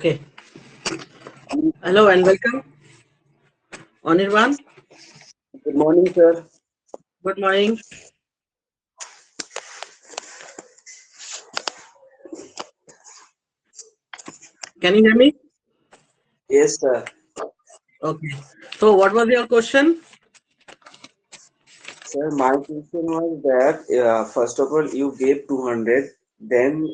Okay. Hello and welcome, Anirban. Good morning, sir. Good morning. Can you hear me? Yes, sir. Okay. So, what was your question? Sir, my question was that first of all, you gave 200. Then,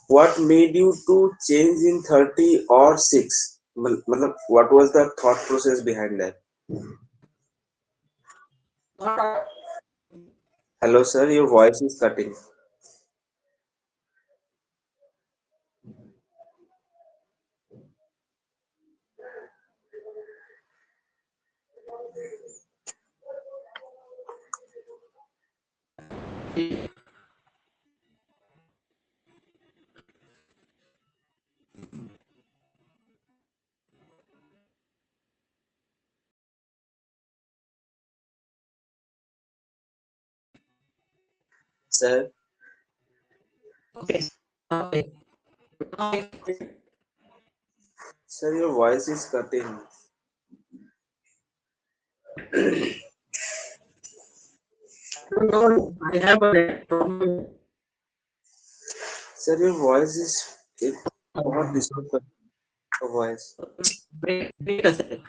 what made you to change in 30 or 6? What was the thought process behind that? Hello, sir. Your voice is cutting. Sir, Okay. Okay. sir, your voice is cutting. No, I have a net problem. Sir, your voice is it बहुत disturb कर your voice. Wait a second.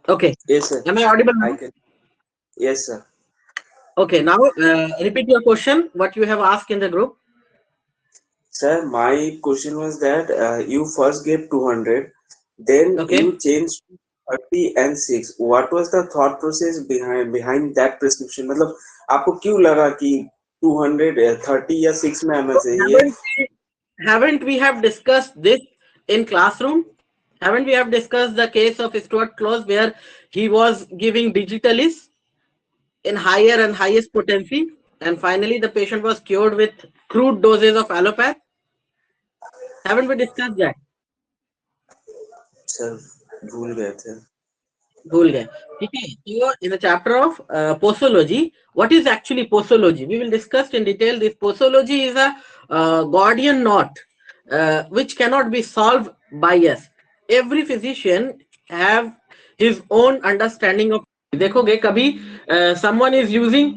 Okay. Yes, sir. Am I audible I now? can. Yes, sir. Okay. Now, repeat your question. What you have asked in the group. Sir, my question was that you first gave 200, then Okay. you changed to 30 and 6. What was the thought process behind that prescription? मतलब आपको क्यों लगा कि 200 30 या 6 में आना So, चाहिए? haven't we have discussed this in classroom? Haven't we have discussed the case of Stuart Close where he was giving digitalis in higher and highest potency, and finally the patient was cured with crude doses of allopath? Haven't we discussed that? Sir भूल गए थे. भूल गए. Okay. So in the chapter of posology, what is actually posology? We will discuss in detail. This posology is a Gordian knot which cannot be solved by us. Every physician have his own understanding of. देखोगे कभी someone is using,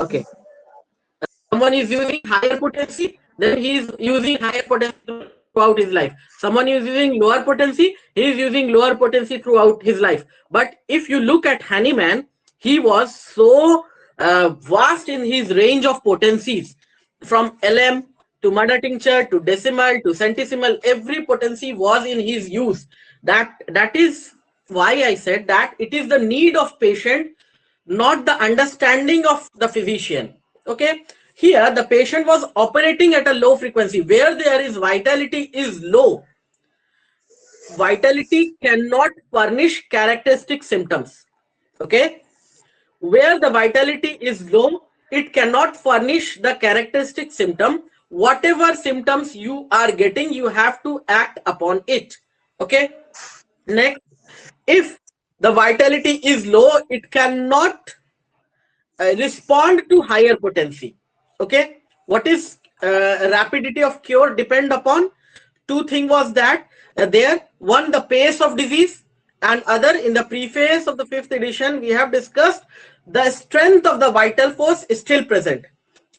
okay, someone is using higher potency, then he is using higher potency throughout his life. Someone is using lower potency, he is using lower potency throughout his life. But if you look at Hahnemann, he was so vast in his range of potencies, from LM to murder tincture to decimal to centesimal. Every potency was in his use. That is why I said that it is the need of patient, not the understanding of the physician. Okay. Here the patient was operating at a low frequency. Where there is vitality is low, vitality cannot furnish characteristic symptoms. Okay. Where the vitality is low, it cannot furnish the characteristic symptom. Whatever symptoms you are getting, you have to act upon it. Okay. Next, if the vitality is low, it cannot respond to higher potency. Okay. What is rapidity of cure depend upon? Two things was that there, one, the pace of disease, and other, in the preface of the 5th edition we have discussed, the strength of the vital force is still present.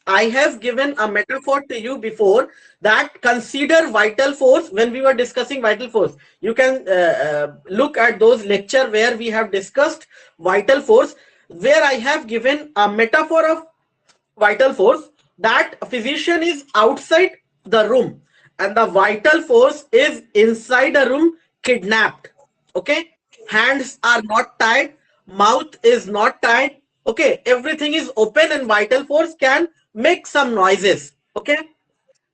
I have given a metaphor to you before, that consider vital force. When we were discussing vital force, you can look at those lecture where we have discussed vital force, where I have given a metaphor of vital force, that a physician is outside the room and the vital force is inside a room kidnapped. Okay, hands are not tied, mouth is not tied. Okay, everything is open and vital force can make some noises. Okay,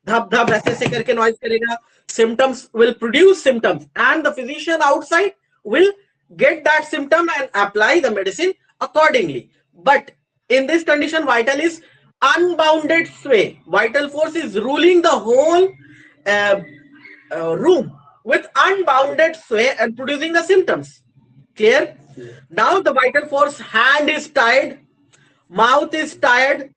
धप धप ऐसे ऐसे करके noise करेगा. Symptoms will produce symptoms and the physician outside will get that symptom and apply the medicine accordingly. But in this condition, vital is unbounded sway. Vital force is ruling the whole uh, room with unbounded sway and producing the symptoms. Clear? Now the vital force, hand is tied, mouth is tired,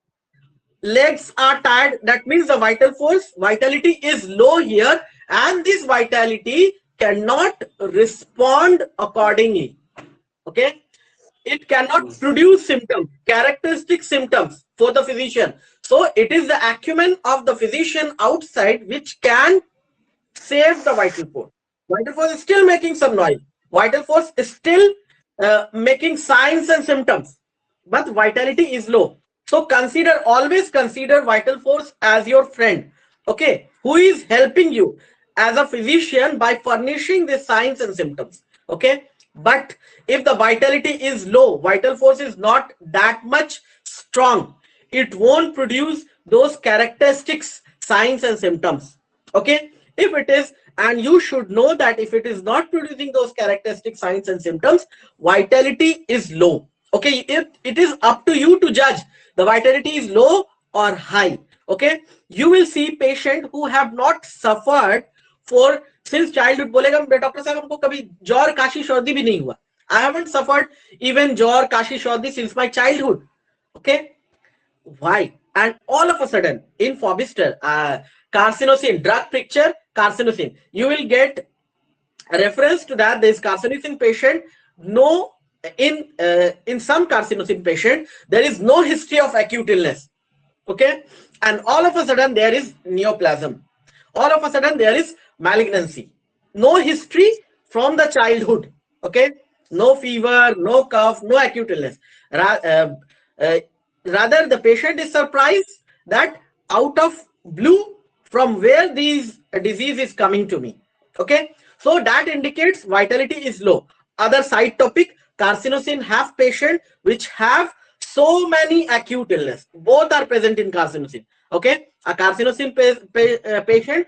legs are tired. That means the vital force, vitality is low here, and this vitality cannot respond accordingly. Okay, it cannot produce symptoms, characteristic symptoms for the physician. So it is the acumen of the physician outside which can save the vital force. Vital force is still making some noise. Vital force is still making signs and symptoms, but vitality is low. So consider, always consider vital force as your friend. Okay, who is helping you as a physician by furnishing the signs and symptoms. Okay, but if the vitality is low, vital force is not that much strong, it won't produce those characteristics, signs and symptoms. Okay, if it is, and you should know that if it is not producing those characteristic signs and symptoms, vitality is low. Okay, it is up to you to judge the vitality is low or high. Okay, you will see patient who have not suffered for since childhood. बोलेगा doctor साहब हमको कभी ज्वर काशी सर्दी भी नहीं हुआ. I haven't suffered even ज्वर काशी सर्दी since my childhood. Okay, why? And all of a sudden in Fobister, carcinosin drug picture, carcinosin, you will get a reference to that. This carcinosin patient, no, in some carcinosin patient there is no history of acute illness. Okay, and all of a sudden there is neoplasm, all of a sudden there is malignancy, no history from the childhood. Okay, no fever, no cough, no acute illness. Rather the patient is surprised that out of blue from where these disease is coming to me. Okay, so that indicates vitality is low. Other side topic, carcinosin have patient which have so many acute illness, both are present in carcinosin. Okay, a carcinosin patient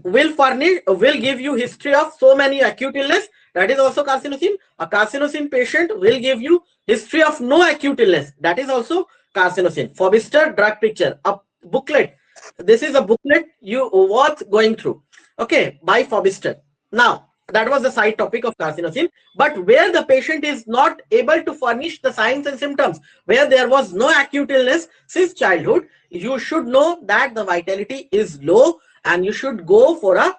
will give you history of so many acute illness, that is also carcinosin. A carcinosin patient will give you history of no acute illness, that is also carcinosin. Fobister drug picture, a booklet, this is a booklet you worth going through. Okay, by Fobister. Now that was the side topic of carcinosin, but where the patient is not able to furnish the signs and symptoms, where there was no acute illness since childhood, you should know that the vitality is low and you should go for a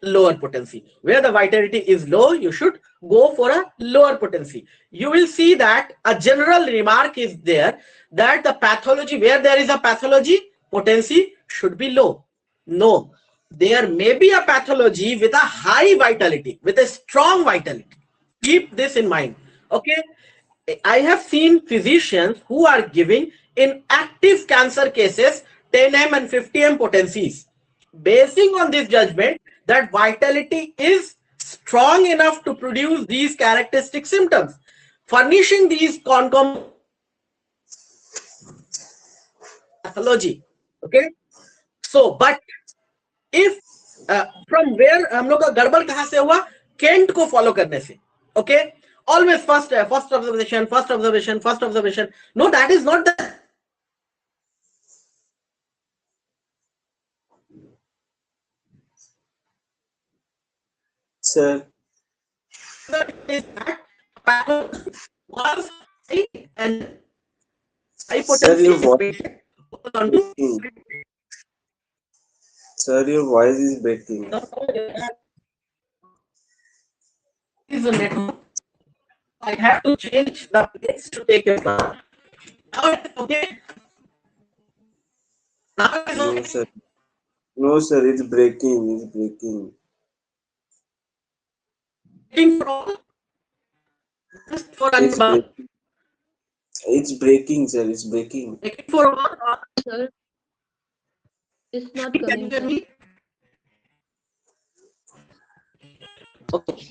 lower potency. Where the vitality is low, you should go for a lower potency. You will see that a general remark is there that the pathology, where there is a pathology, potency should be low. No, there may be a pathology with a high vitality, with a strong vitality. Keep this in mind. Okay, I have seen physicians who are giving in active cancer cases 10m and 50m potencies, basing on this judgment that vitality is strong enough to produce these characteristic symptoms, furnishing these concomitant pathology. Okay, so but if from where हम लोग का गड़बड़ कहां से हुआ, Kent को follow करने से. Okay, always first observation, first observation, first observation. No, that is not the Sir, was and high sir, your potency voice patient is breaking. Sir, your voice is breaking. is a network. I have to change the place to take your class. Now it's okay. Now it's No, okay. sir. No, sir, it's breaking. It's breaking. Waiting for all. Just for It's Anubhav. breaking. It's breaking, sir. It's breaking. Waiting for all. Sir, it's not Can you coming, hear sir. me? Okay.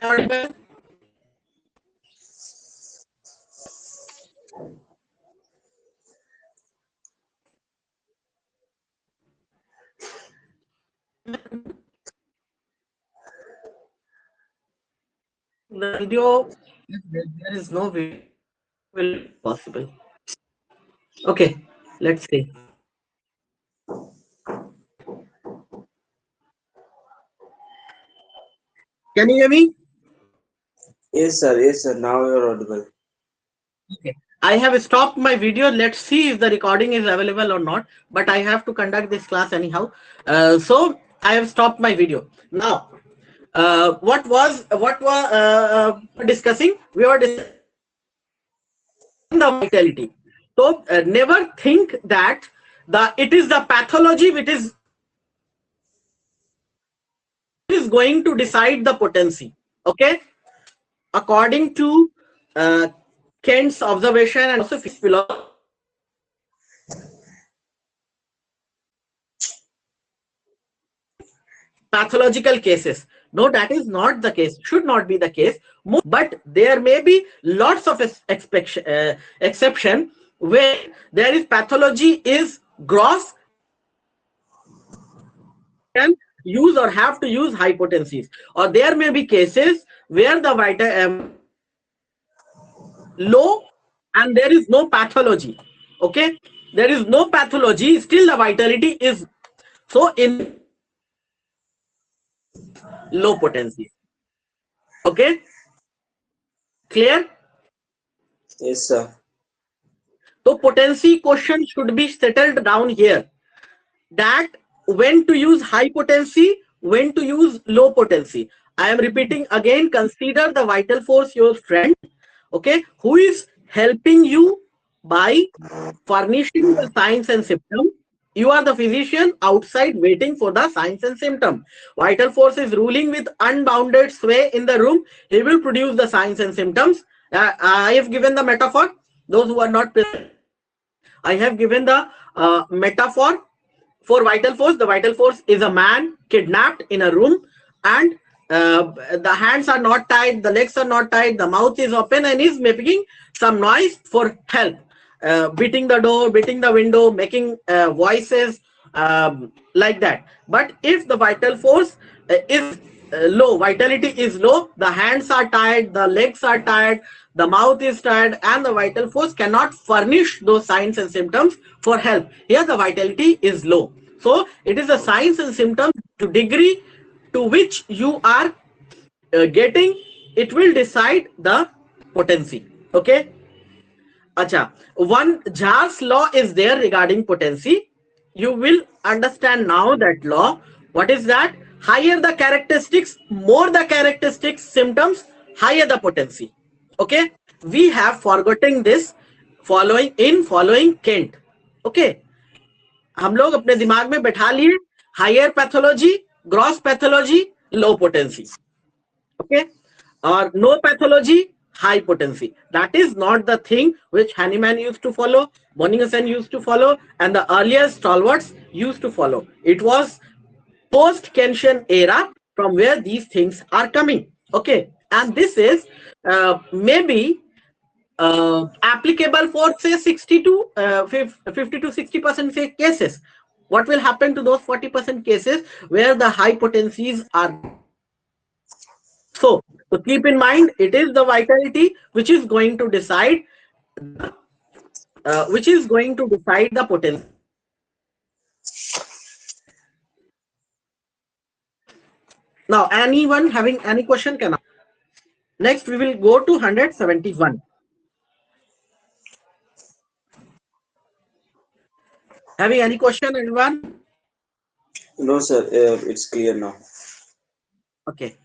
Audible? The video, there is no video, will be possible. Okay, let's see. Can you hear me? Yes, sir. Yes, sir. Now you're audible. Okay. I have stopped my video. Let's see if the recording is available or not. But I have to conduct this class anyhow. So I have stopped my video. Now, what was discussing? We were discussing the vitality. So never think that it is the pathology which is going to decide the potency. Okay, according to uh, Kent's observation and also philosophy, pathological cases. No, that is not the case. Should not be the case. But there may be lots of exception where there is pathology is gross and use or have to use high potencies. Or there may be cases where the low and there is no pathology. Okay, there is no pathology. Still, the vitality is so in low potency. Okay, clear? Yes, sir. So potency question should be settled down here, that when to use high potency, when to use low potency. I am repeating again, consider the vital force your friend, okay, who is helping you by furnishing the signs and symptoms. You are the physician outside waiting for the signs and symptom. Vital force is ruling with unbounded sway in the room. He will produce the signs and symptoms. I have given the metaphor. Those who are not present, I have given the metaphor for vital force. The vital force is a man kidnapped in a room, and the hands are not tied, the legs are not tied, the mouth is open, and is making some noise for help, beating the door, beating the window, making voices like that. But if the vital force is low, vitality is low, the hands are tied, the legs are tied, the mouth is tied, and the vital force cannot furnish those signs and symptoms for help. Here the vitality is low. So it is the signs and symptoms to degree to which you are getting, it will decide the potency. Okay. Acha, one Jar's law is there regarding potency. You will understand now that law. What is that? Higher the characteristics, more the characteristics symptoms, higher the potency. Okay. We have forgotten this following Kent. Okay. हम लोग अपने दिमाग में बैठा लिए higher pathology, gross pathology, low potency. Okay, or no pathology, high potency. That is not the thing which Hahnemann used to follow, Boningsen used to follow, and the earlier stalwarts used to follow. It was post-Keynesian era from where these things are coming. Okay, and this is maybe applicable for say 50 to 60% say cases. What will happen to those 40% cases where the high potencies are? So keep in mind, it is the vitality which is going to decide the potential. Now, anyone having any question can ask. Next, we will go to 171. Having any question, anyone? No, sir. It's clear now. Okay.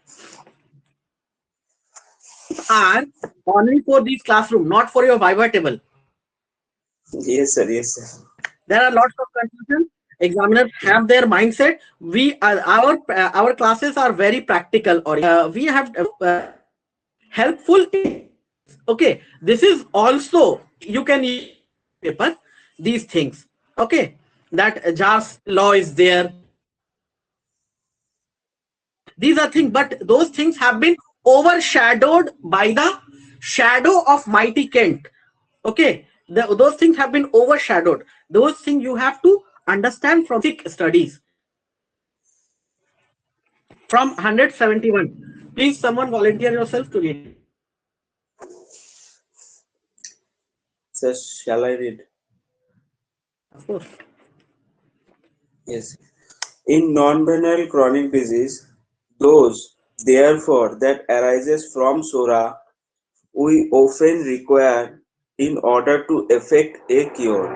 Are only for these classroom, not for your Viva table. Yes, sir. Yes, sir. There are lots of confusion. Examiners have their mindset. We are our classes are very practical, or we have helpful. Okay, this is also you can use paper these things. Okay, that Jar's law is there. These are things, but those things have been overshadowed by the shadow of mighty Kent. Okay, those things have been overshadowed. Those things you have to understand from studies. From 171, please someone volunteer yourself to read. Sir, shall I read? Of course. Yes. In non-banal chronic disease, those, therefore, that arises from sora, we often require, in order to effect a cure,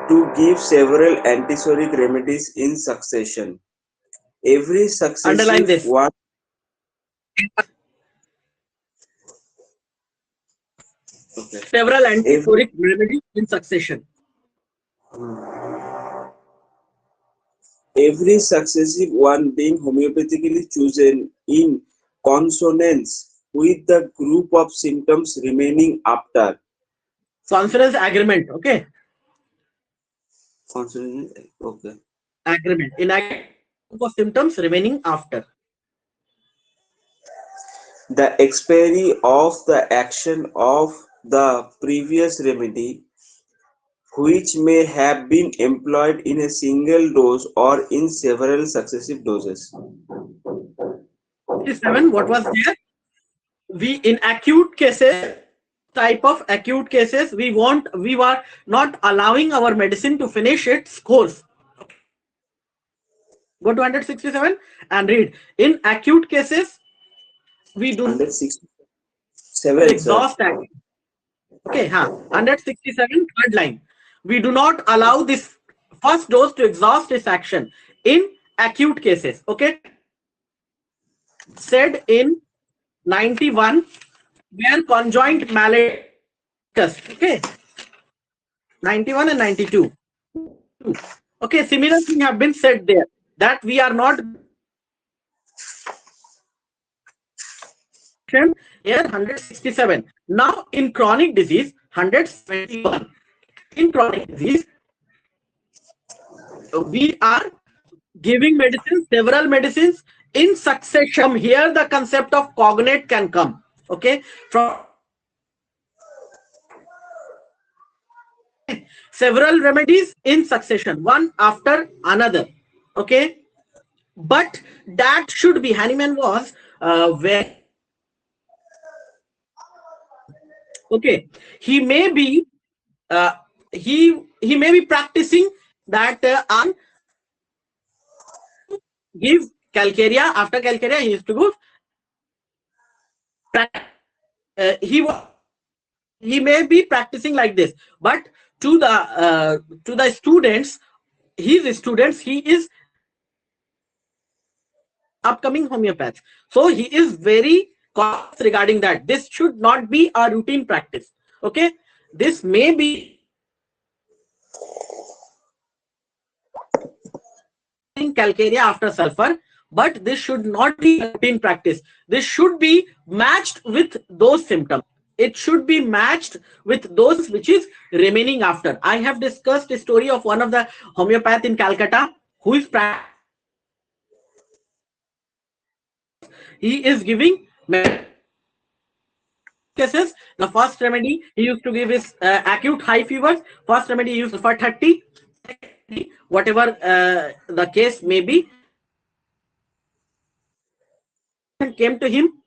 to give several antisoric remedies in succession. Every Underline successive this. one. Okay. Several antisoric remedies in succession. Every successive one being homeopathically chosen in consonance with the group of symptoms remaining after. Consonance agreement. Okay. Consonance. Okay. Agreement. In agreement of symptoms remaining after. The expiry of the action of the previous remedy, which may have been employed in a single dose or in several successive doses. 7. What was there? We in acute cases, type of acute cases, we were not allowing our medicine to finish its course. Go to 167 and read. In acute cases, we do 167 exhaust action. Okay, 167, third line. We do not allow this first dose to exhaust its action in acute cases. Okay, said in 91, where conjoint malady. Okay, 91 and 92. Okay, similar thing have been said there, that we are not here 167. Now in chronic disease 171. In chronic disease we are giving medicines, several medicines in succession. From here the concept of cognate can come. Okay, from several remedies in succession, one after another. Okay, but that should be, Hahnemann was very okay. He may be he may be practicing that give calcarea. After calcarea he used to go he may be practicing like this, but to the students, his students, he is upcoming homeopath, so he is very cautious regarding that. This should not be a routine practice. Okay, this may be calcarea after sulfur, but this should not be a routine practice. This should be matched with those symptoms. it should be matched with those which is remaining after. I have discussed the story of one of the homeopath in Calcutta who is he is giving cases. The first remedy he used to give is acute high fevers. First remedy he used for 30, whatever the case may be. Came to him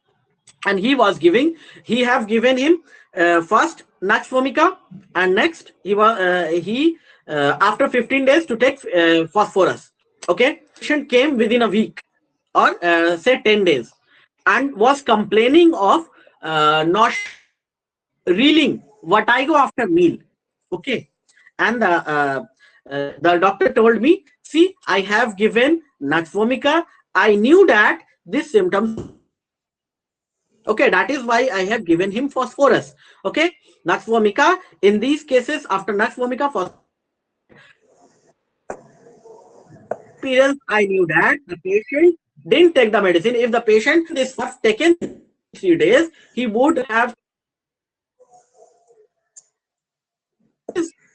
and he have given him first Nux vomica, and next he after 15 days to take phosphorus. Okay, patient came within a week or say 10 days and was complaining of not reeling vertigo after meal. Okay, and the doctor told me, see, I have given Nux vomica. I knew that this symptoms. Okay, that is why I have given him phosphorus. Okay, Nux vomica. In these cases, after Nux vomica, for experience, I knew that the patient didn't take the medicine. If the patient is first taken 3 days, he would have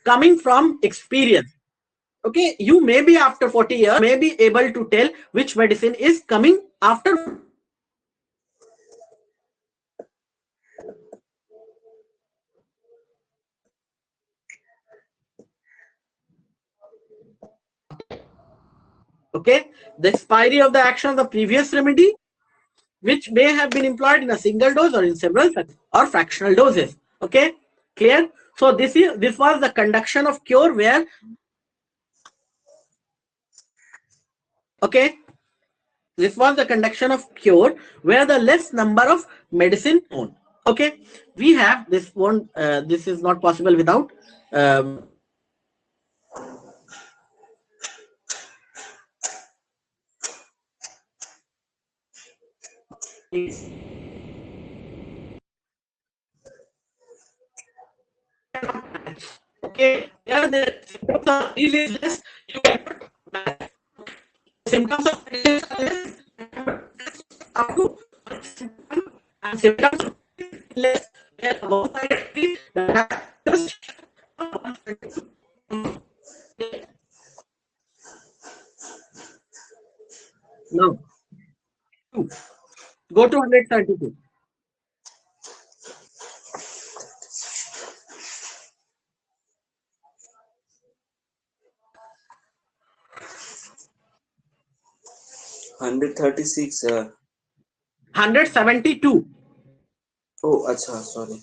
coming from experience. Okay, you may be after 40 years, may be able to tell which medicine is coming after. Okay, the expiry of the action of the previous remedy, which may have been employed in a single dose or in several or fractional doses. Okay, clear? So this was the conduction of cure where, okay, this was the conduction of cure where the less number of medicine on. Okay, we have this one. This is not possible without. Okay, yeah, the symptoms are really less. You cannot match. Symptoms of up to and symptoms less. No, go to 132. 136. 172. Oh, acha, sorry.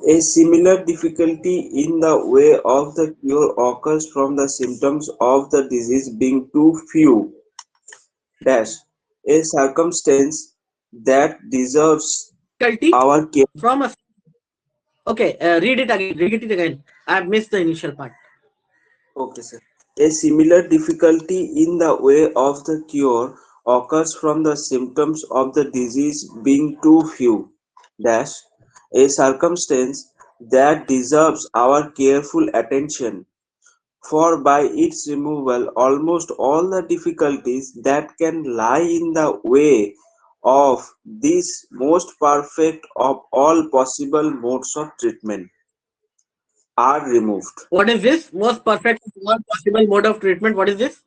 A similar difficulty in the way of the cure occurs from the symptoms of the disease being too few. Dash. A circumstance that deserves our care. From a. Okay, read it again. Read it again. I have missed the initial part. Okay, sir. A similar difficulty in the way of the cure occurs from the symptoms of the disease being too few. Dash. A circumstance that deserves our careful attention, for by its removal almost all the difficulties that can lie in the way of this most perfect of all possible modes of treatment are removed. What is this? Most perfect possible mode of treatment. What is this?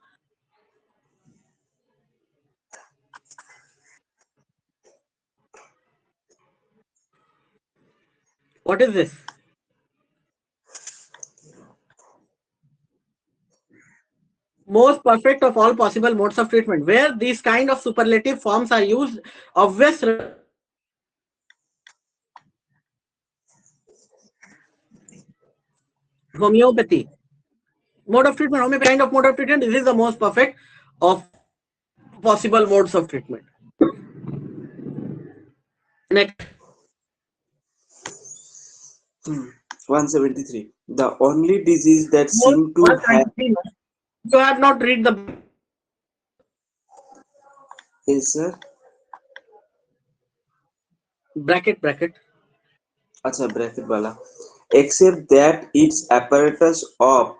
What is this? Most perfect of all possible modes of treatment. Where these kind of superlative forms are used, obvious homeopathy. Mode of treatment, homeopathy kind of mode of treatment. This is the most perfect of possible modes of treatment. Next. 173. The only disease that seemed to have. You have not read the. Yes, sir. Bracket. Acha, bracket wala. Except that its apparatus of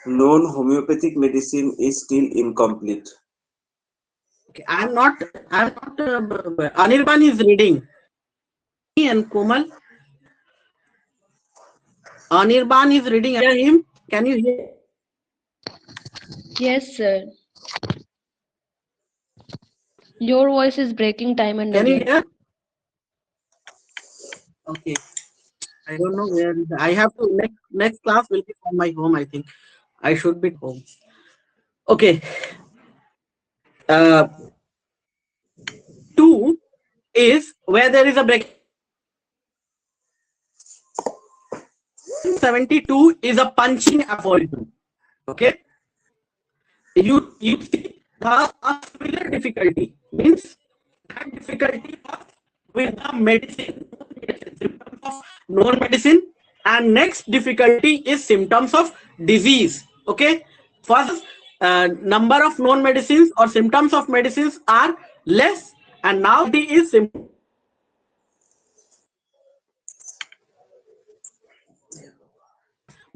known homeopathic medicine is still incomplete. Okay, I'm not. Anirban is reading. And Komal. Anirban is reading. Hear him? Can you hear? Yes, sir. Your voice is breaking time and Can you again. hear? Okay. I don't know where. I have to next class will be from my home. I think I should be home. Okay. Uh, 2 is where there is a break. 72 is a punching aphorism. Okay. You see the similar difficulty means that difficulty was with the medicine, symptoms of known medicine, and next difficulty is symptoms of disease. Okay, first number of known medicines or symptoms of medicines are less, and now the is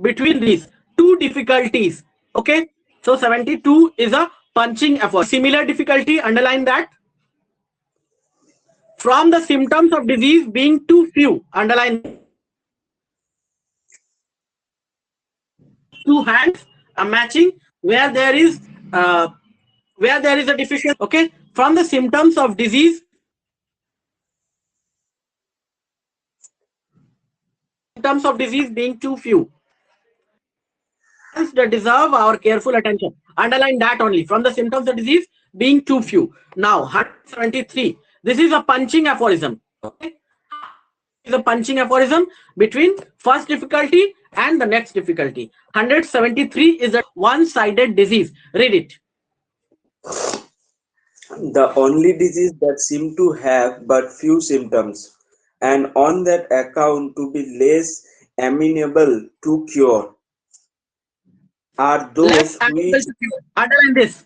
between these two difficulties. Okay, so 72 is a punching effort. Similar difficulty, underline that. From the symptoms of disease being too few, underline two hands, a matching uh, where there is a deficiency. Okay, from the symptoms of disease, symptoms of disease being too few, hence they deserve our careful attention. Underline that only. From the symptoms of disease being too few. Now 173. This is a punching aphorism. Okay, is a punching aphorism between first difficulty and the next difficulty. 173 is a one-sided disease. Read it. The only disease that seem to have but few symptoms, and on that account to be less amenable to cure, are Less those amenable which to cure. Underline this.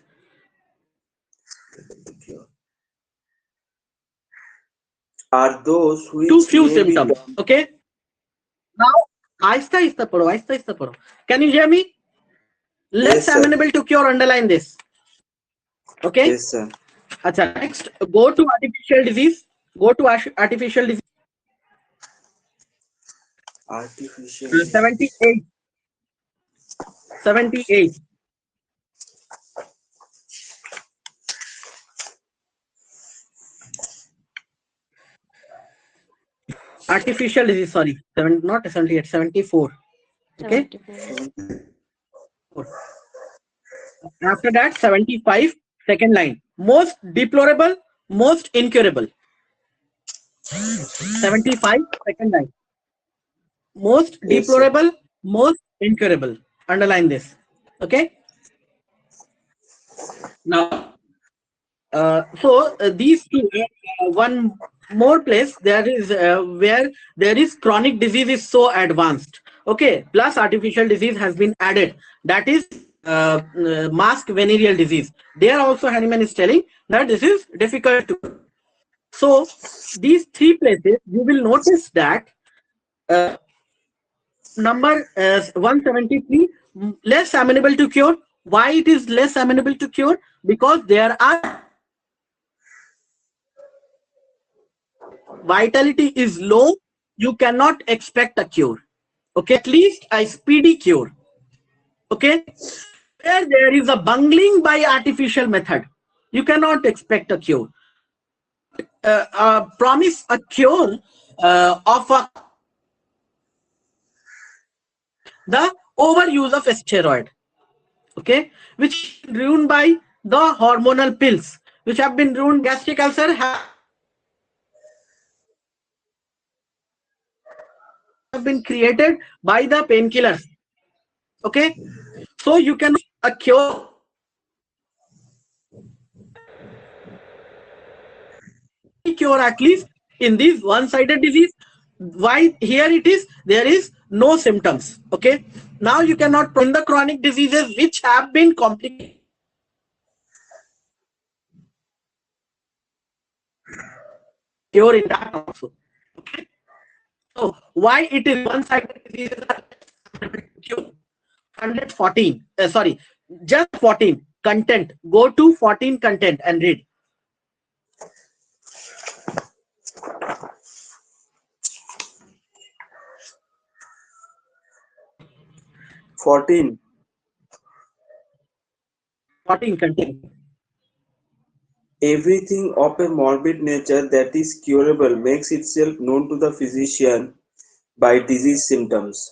are those Too which few may be symptoms. done. Okay. Now, aista aista paro, aista aista paro. Can you hear me? Less Yes, sir. amenable to cure. Underline this. Okay. Yes, sir. Acha, next, go to artificial disease. Go to artificial disease. Artificial Uh, disease. 78. 78. Artificial disease. Sorry, not 78. 74. Okay. 74. After that, 75. Second line. Most deplorable, most incurable. 75. Second line. Most Yes, sir. deplorable, most incurable. Underline this. Okay. Now, these two, one more place there is where there is chronic disease is so advanced. Okay. Plus artificial disease has been added. That is mask venereal disease. There also Hahnemann is telling that this is difficult to. So these three places you will notice that uh, number 173 less amenable to cure. Why it is less amenable to cure? Because there are vitality is low, you cannot expect a cure. Okay, at least a speedy cure. Okay, where there is a bungling by artificial method, you cannot expect a cure. Promise a cure of the overuse of steroid. Okay, which is ruined by the hormonal pills, which have been ruined. Gastric ulcer have been created by the painkillers. Okay, so you can a cure at least in this one-sided disease. Why here it is there is no symptoms. Okay, now you cannot in the chronic diseases which have been complicated cure in that also. Okay, so why it is one-sided diseases are cure. 114 sorry, just 14 content. Go to 14 content and read. 14. 14, continue. Everything of a morbid nature that is curable makes itself known to the physician by disease symptoms.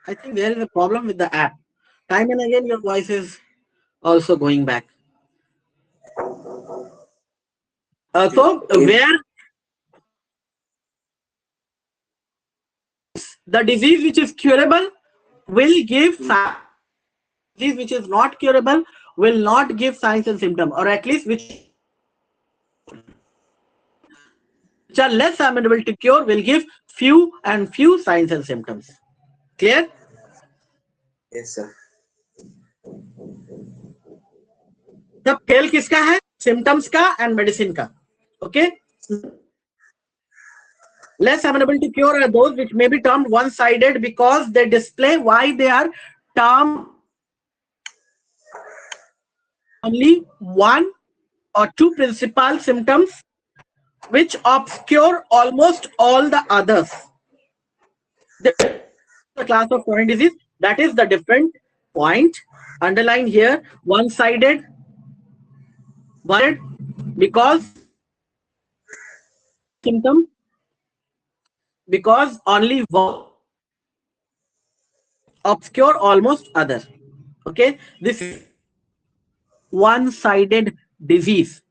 I think there is a problem with the app. Time and again, your voice is also going back. So, If, where the disease which is curable will give signs, disease which is not curable will not give signs and symptoms, or at least which are less amenable to cure will give few signs and symptoms. Clear? yes, sir. तब खेल किसका है? Symptoms का and medicine का. Okay? Less amenable to cure are those which may be termed one-sided because they display why they are termed only one or two principal symptoms which obscure almost all the others. The class of chronic disease, that is the different point. Underline here, one-sided because symptom, because only one obscure almost other. Okay, this is one-sided disease.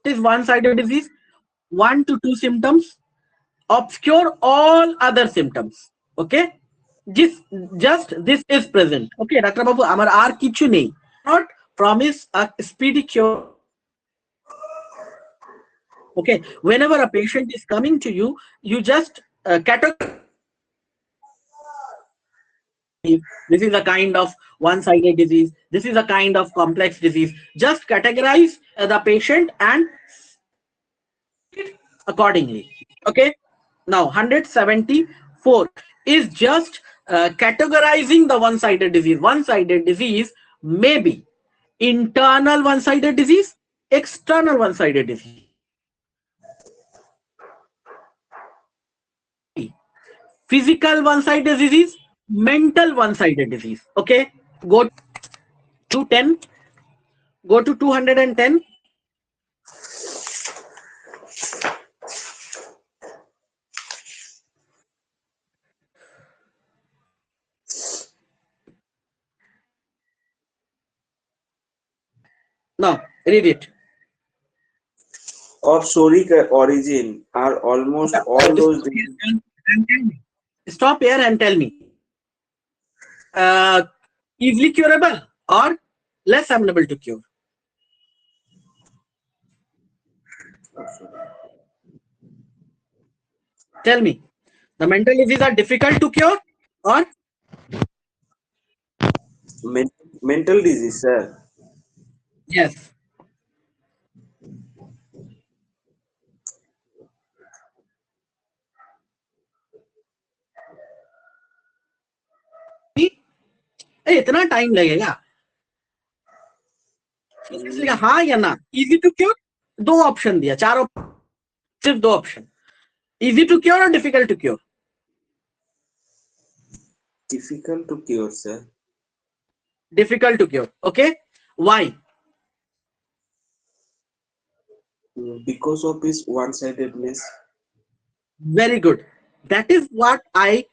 It is one-sided disease, 1 to 2 symptoms obscure all other symptoms. Okay, just this is present. Okay, Dr. Babu, amar ar kichu nei. Not promise a speedy cure. Okay, whenever a patient is coming to you, you just categorize. This is a kind of one-sided disease. This is a kind of complex disease. Just categorize the patient and accordingly. Okay. Now 174 is just categorizing the one-sided disease. One-sided disease may be internal one-sided disease, external one-sided disease, physical one-sided disease, mental one-sided disease. Okay, go to 10, go to 210. Now read it. Of psoric origin are almost all those diseases. Stop here and tell me. Easily curable or less amenable to cure? Tell me. The mental diseases are difficult to cure or Mental disease, sir. yes? इतना time लगेगा? हाँ या ना? Easy to cure? दो option दिया, चार सिर्फ दो option. Easy to cure or difficult to cure? Difficult to cure, sir. Difficult to cure. Okay. Why? Because of his one-sidedness. Very good. That is what I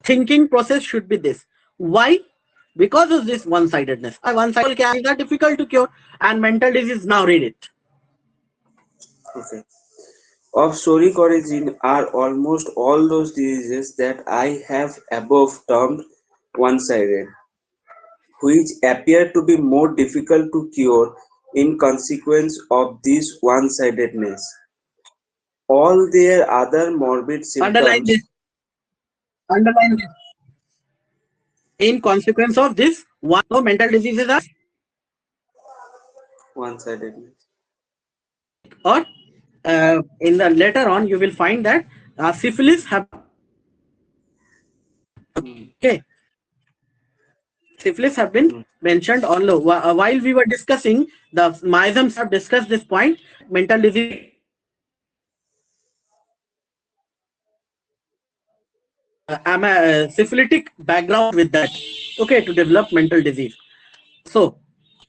thinking process should be this. Why? Because of this one-sidedness. One-sided cases are difficult to cure and mental disease. Now read it. Okay. Of psoric origin are almost all those diseases that I have above termed one-sided, which appear to be more difficult to cure in consequence of this one-sidedness. All their other morbid Underline symptoms. this. Underline this. In consequence of this, one of mental diseases are One-sidedness. or in the later on you will find that syphilis have okay. Syphilis have been mentioned on low. While we were discussing the miasms have discussed this point. Mental disease syphilitic background with that, okay, to develop mental disease. So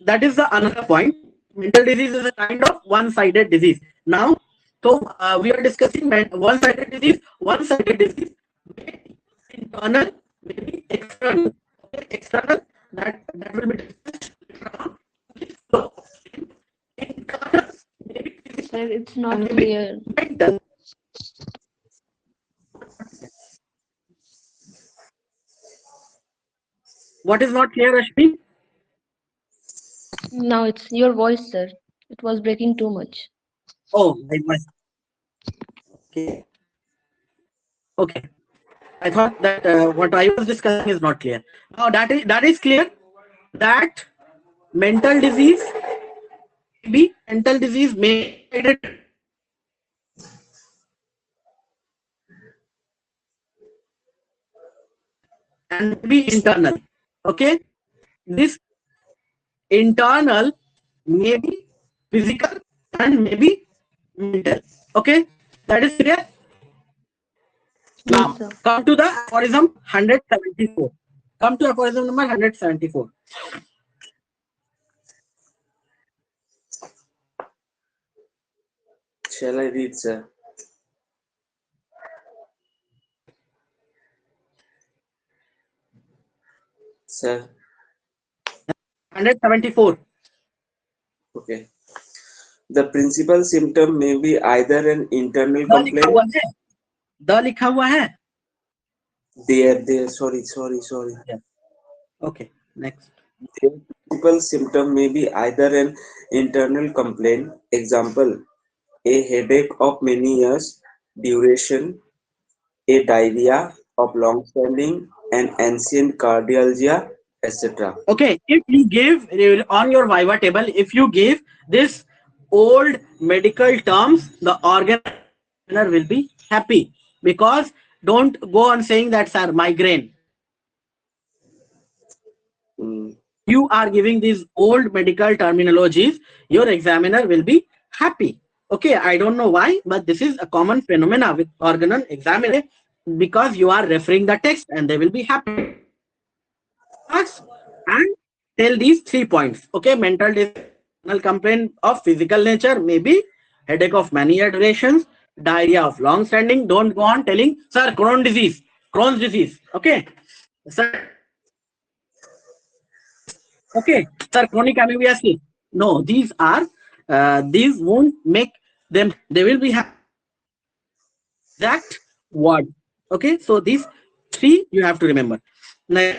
that is the another point. Mental disease is a kind of one-sided disease. Now, so we are discussing one-sided disease. One-sided disease may be internal, maybe external. Okay, external, that will be discussed later on. So internal, maybe Sir, physical, it's and not maybe clear. mental. What is not clear, Ashmi? Now it's your voice, sir. It was breaking too much. Oh, I must. Okay. Okay. I thought that what I was discussing is not clear. Now that is clear that mental disease may be and maybe internal. Okay, this internal may be physical and maybe mental. Okay, that is clear. Yes, Now sir. come to the aphorism 174. Come to aphorism number 174. Shall I read, sir? Sir, 174. okay. The principal symptom may be either an internal the लिखा हुआ complaint. है the लिखा हुआ है There. Sorry. Yes. Okay, next. Their principal symptom may be either an internal complaint, example, a headache of many years duration, a diarrhea of long standing, an ancient cardialgia, etc. Okay, if you give on your Viva table, if you give this old medical terms, the organer will be happy, because don't go on saying that, sir, migraine. Mm, You are giving these old medical terminologies, your examiner will be happy. Okay, I don't know why, but this is a common phenomena with Organon examiner, because you are referring the text and they will be happy. Us and tell these 3 points. Okay, mental complaint of physical nature, maybe headache of many year durations, diarrhea of long standing. Don't go on telling, sir, Crohn's disease. Okay, sir, okay, sir, chronic amoebiasis. No, these won't make them. They will be exact word. Okay, so these three you have to remember. Now,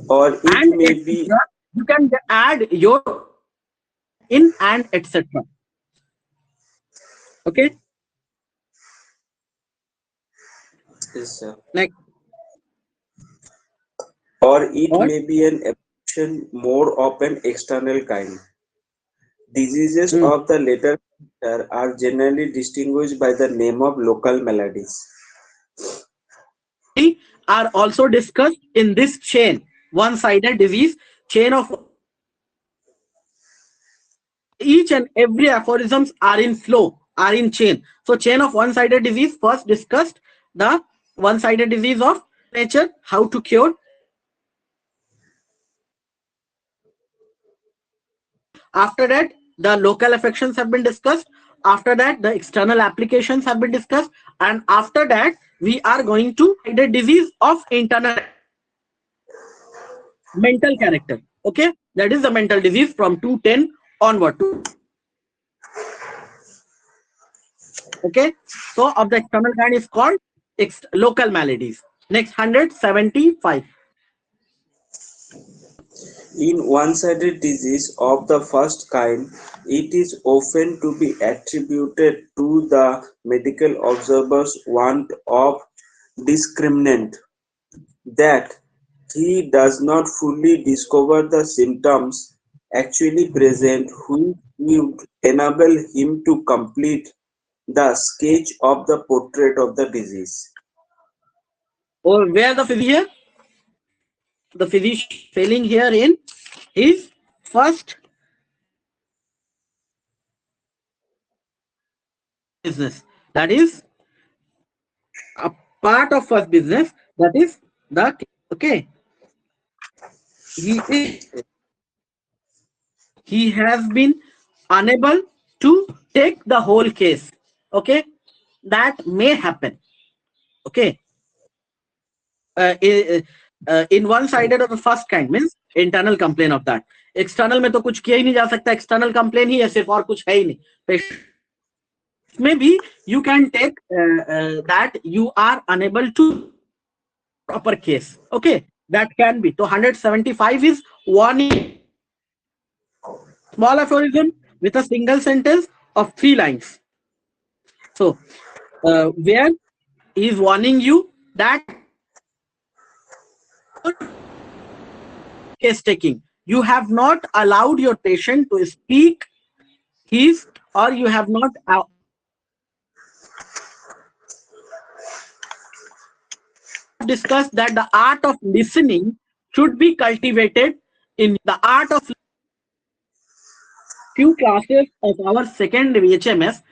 or it and may be, etc. You can add your in and etc. Okay, yes, sir. next. Or it Or may be an affection more of an external kind. Diseases mm, of the latter are generally distinguished by the name of local maladies. we are also discussed in this chain, one-sided disease chain of each and every aphorisms are in flow, are in chain. So chain of one-sided disease, first discussed the one-sided disease of nature, how to cure. After that, the local affections have been discussed. After that, the external applications have been discussed. And after that, we are going to the disease of internal mental character. Okay, that is the mental disease from 210 onward. Okay, so of the external kind is called local maladies. Next, 175. In one-sided disease of the first kind, it is often to be attributed to the medical observer's want of discriminant, that he does not fully discover the symptoms actually present, which would enable him to complete the sketch of the portrait of the disease. Or where the physician? The physician failing here in his first business. That is a part of first business, that is the okay. He has been unable to take the whole case. Okay, that may happen. Okay, in one sided of the first kind means internal complaint of that. External में तो कुछ किया ही नहीं जा सकता, external complaint ही है सिर्फ, और कुछ है ही नहीं. Maybe you can take that you are unable to proper case. Okay, that can be. So 175 is one small aphorism with a single sentence of 3 lines. So where he is warning you that case taking, you have not allowed your patient to speak his, or you have not discussed that the art of listening should be cultivated in the art of few classes of our second VHMS.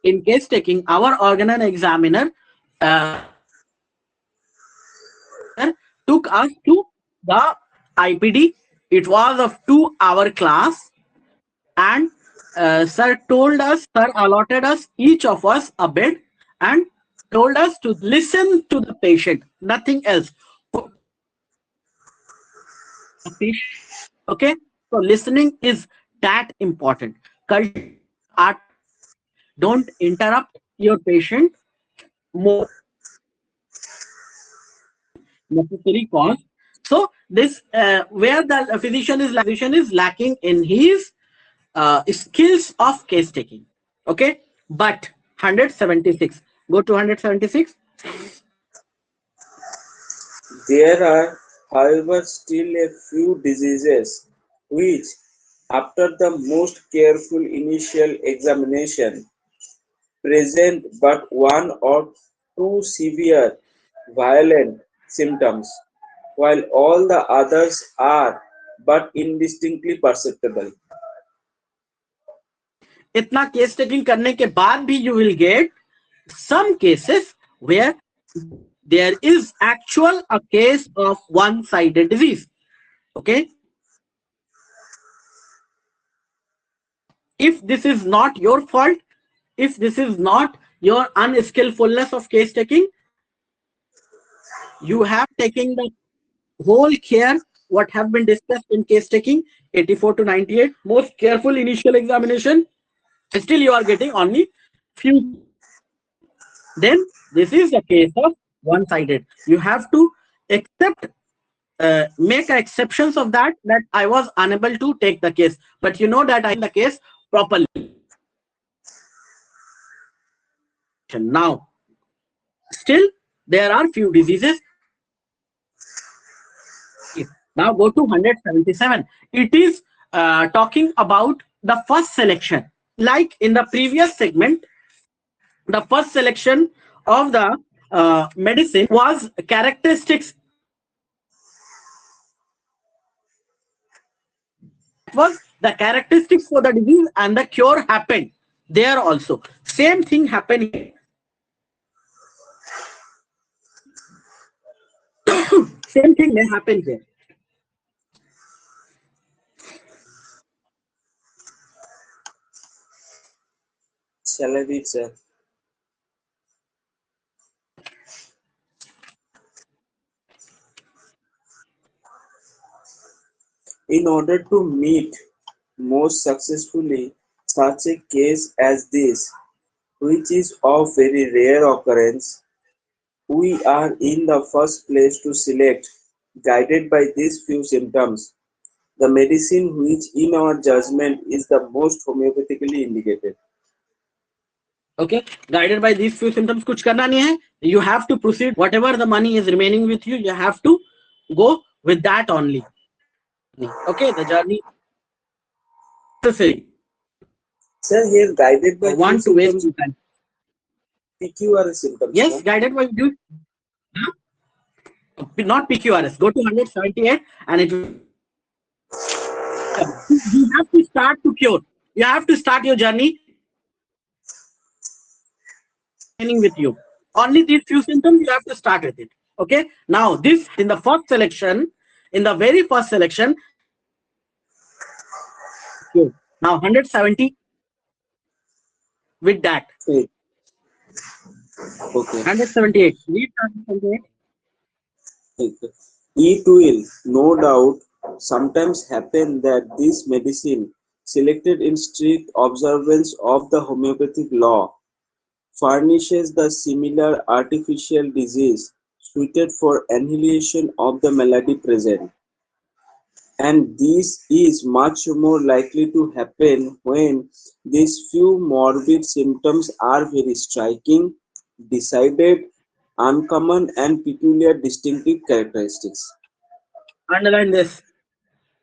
In case taking, our Organon examiner took us to the IPD. It was a 2-hour class, and sir allotted us, each of us, a bed, and told us to listen to the patient, nothing else. Okay, so listening is that important. Art, don't interrupt your patient more necessary cause. So this where the physician is lacking in his skills of case taking. Okay, but 176. Go to 176. There are, however, still a few diseases which, after the most careful initial examination, present but one or two severe, violent symptoms, while all the others are but indistinctly perceptible. इतना case taking करने के बाद भी you will get some cases where there is actual a case of one-sided disease. Okay, if this is not your fault, if this is not your unskillfulness of case taking, you have taken the whole care what have been discussed in case taking 84 to 98, most careful initial examination, still you are getting only few. Then this is a case of one-sided. You have to accept, make exceptions of that I was unable to take the case, but you know that I the case properly. Now still there are few diseases. Now go to 177. It is talking about the first selection. Like in the previous segment, the first selection of the medicine was characteristics. It was the characteristics for the disease, and the cure happened there also. Same thing happened here. Same thing may happen here. Shall I read, sir? In order to meet most successfully such a case as this, which is of very rare occurrence, we are in the first place to select, guided by these few symptoms, the medicine which in our judgment is the most homeopathically indicated. Okay, guided by these few symptoms, kuch karna nahi hai. You have to proceed. Whatever the money is remaining with you, you have to go with that only. Okay, the journey necessary. Sir, here guided by Want to waste time. PQRS symptoms. Yes, sir? guided by you. Not PQRS. Go to 178 and it will. You have to start to cure. You have to start your journey. with you. Only these few symptoms you have to start with it. Okay. Now this in the first selection, in the very first selection, now 170 with that Eight. Okay. 178. Read 178. It will, no doubt, sometimes happen that this medicine, selected in strict observance of the homeopathic law, furnishes the similar artificial disease suited for annihilation of the malady present. And this is much more likely to happen when these few morbid symptoms are very striking, decided, uncommon, and peculiar distinctive characteristics. Underline this.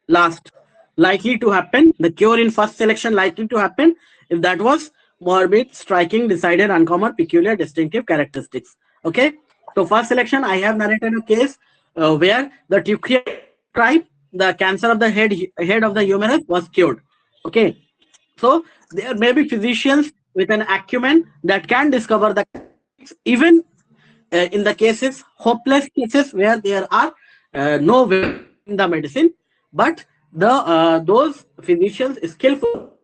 Last, likely to happen, the cure in first selection likely to happen if that was morbid, striking, decided, uncommon, peculiar, distinctive characteristics. Okay. So first selection, I have narrated a case where the Tuchia tribe, the cancer of the head of the humerus was cured. Okay. So there may be physicians with an acumen that can discover the even in the cases, hopeless cases where there are no way in the medicine, but the those physicians skillful,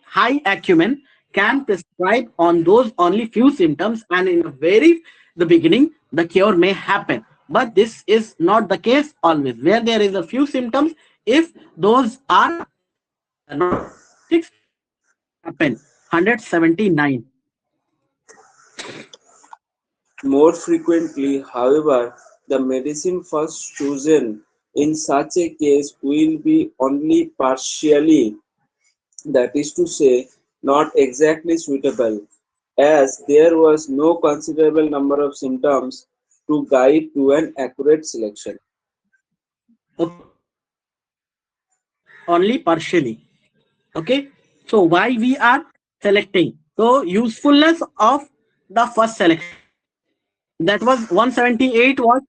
high acumen can prescribe on those only few symptoms, and in the very the beginning, the cure may happen. But this is not the case always. Where there is a few symptoms, if those are not six happen 179. More frequently, however, the medicine first chosen in such a case will be only partially, that is to say, not exactly suitable, as there was no considerable number of symptoms to guide to an accurate selection. Okay. Only partially. Okay. So why we are selecting? So usefulness of the first selection, that was 178 was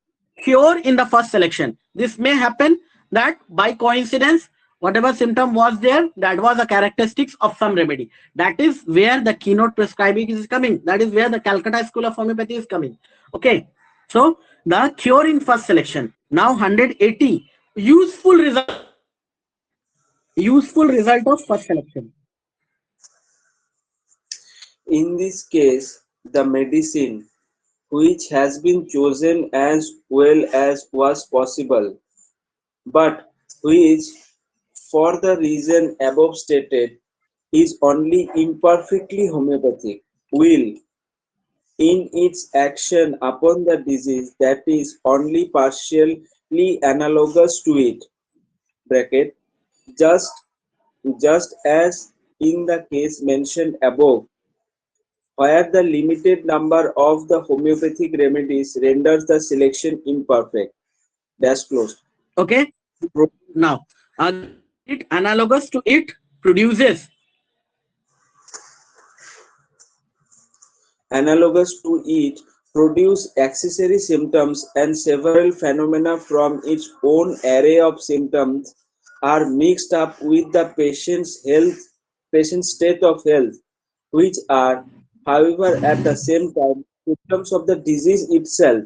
cure in the first selection. This may happen that by coincidence whatever symptom was there, that was a characteristics of some remedy. That is where the keynote prescribing is coming. That is where the Calcutta School of Homeopathy is coming. Okay. So the cure in first selection. Now 180 useful result, useful result of first selection. In this case, the medicine, which has been chosen as well as was possible, but which, for the reason above stated, is only imperfectly homeopathic, will, in its action upon the disease that is only partially analogous to it, bracket, just just as in the case mentioned above, where the limited number of the homeopathic remedies renders the selection imperfect. Dash closed. Okay. Now it analogous to it produces. Analogous to it, produce accessory symptoms, and several phenomena from its own array of symptoms are mixed up with the patient's state of health, which are, however, at the same time symptoms of the disease itself,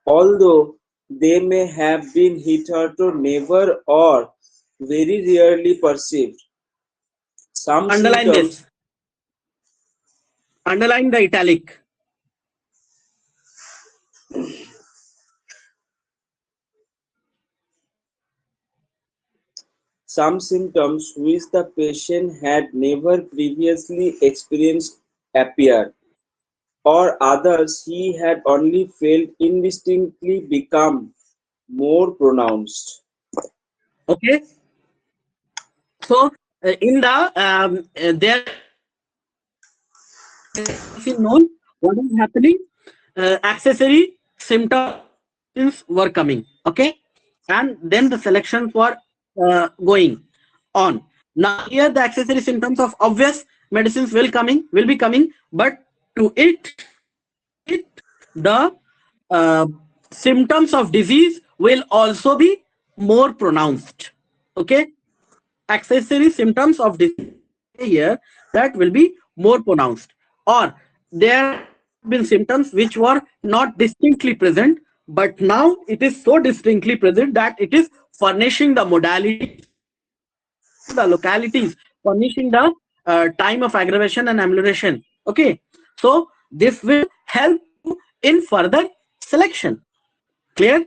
although they may have been hitherto never or very rarely perceived. Some Underline symptoms this. Underline the italic. Some symptoms which the patient had never previously experienced appear, or others he had only felt indistinctly become more pronounced. Okay. So in the there is known what is happening. Accessory symptoms were coming. Okay, and then the selections were going on. Now here the accessory symptoms of obvious medicines will be coming, but to it the uh, symptoms of disease will also be more pronounced. Okay, accessory symptoms of disease here that will be more pronounced, or there been symptoms which were not distinctly present, but now it is so distinctly present that it is furnishing the modality, the localities, furnishing the time of aggravation and amelioration. Okay, so this will help you in further selection. Clear?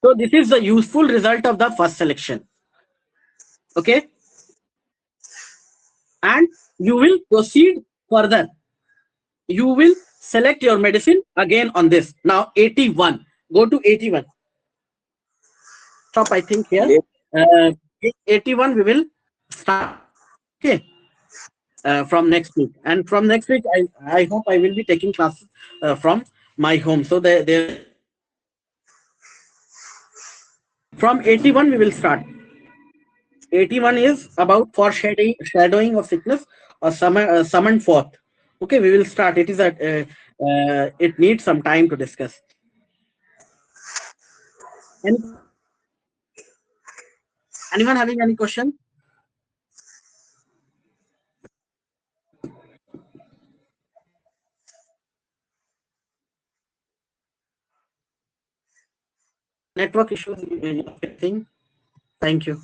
So this is the useful result of the first selection. Okay, and you will proceed further. You will select your medicine again on this. Now 81. Go to 81. Stop, I think here. Yes. 81 we will start. Okay. From next week, and from next week I hope I will be taking classes from my home, so there from 81 we will start. 81 is about foreshadowing of sickness or summoned forth. Okay, we will start. It is a it needs some time to discuss. Any, anyone having any question? Network issues, I think. Thank you.